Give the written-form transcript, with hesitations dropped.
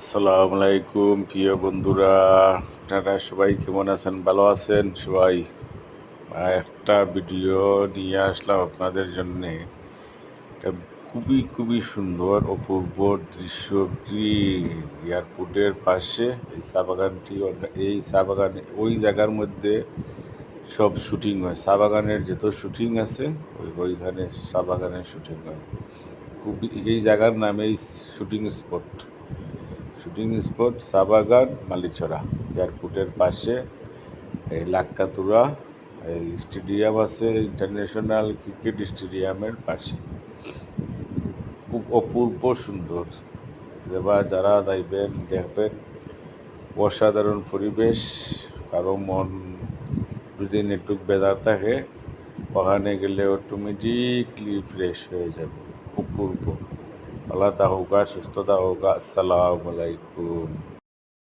আসসালামু আলাইকুম প্রিয় বন্ধুরা, আপনারা সবাই কেমন আছেন? ভালো আছেন সবাই? একটা ভিডিও নিয়ে আসলাম আপনাদের জন্যে। এটা খুবই খুবই সুন্দর অপূর্ব দৃশ্য। গ্রিন এয়ারপোর্টের পাশে এই চা বাগানটি। এই চা বাগানে ওই জায়গার মধ্যে সব শুটিং হয়। চা বাগানের যত শুটিং আছে ওইখানে চা বাগানের শুটিং হয়। খুবই এই জায়গার নামেই শুটিং স্পট চা বাগান মালিচড়া। এয়ারপোর্টের পাশে এই লাক্কাতুরা এই স্টেডিয়াম আছে, ইন্টারন্যাশনাল ক্রিকেট স্টেডিয়ামের পাশে। খুব অপূর্ব সুন্দর। এবার যারা যাইবেন দেখবেন, অসাধারণ পরিবেশ। কারো মন যদি একটু বেজার থাকে, ওখানে গেলে অটোমেটিকলি ফ্রেশ হয়ে যাবে। অপূর্ব। আল্লাহ হোক, সুস্থতা হোক। আসসালামু আলাইকুম।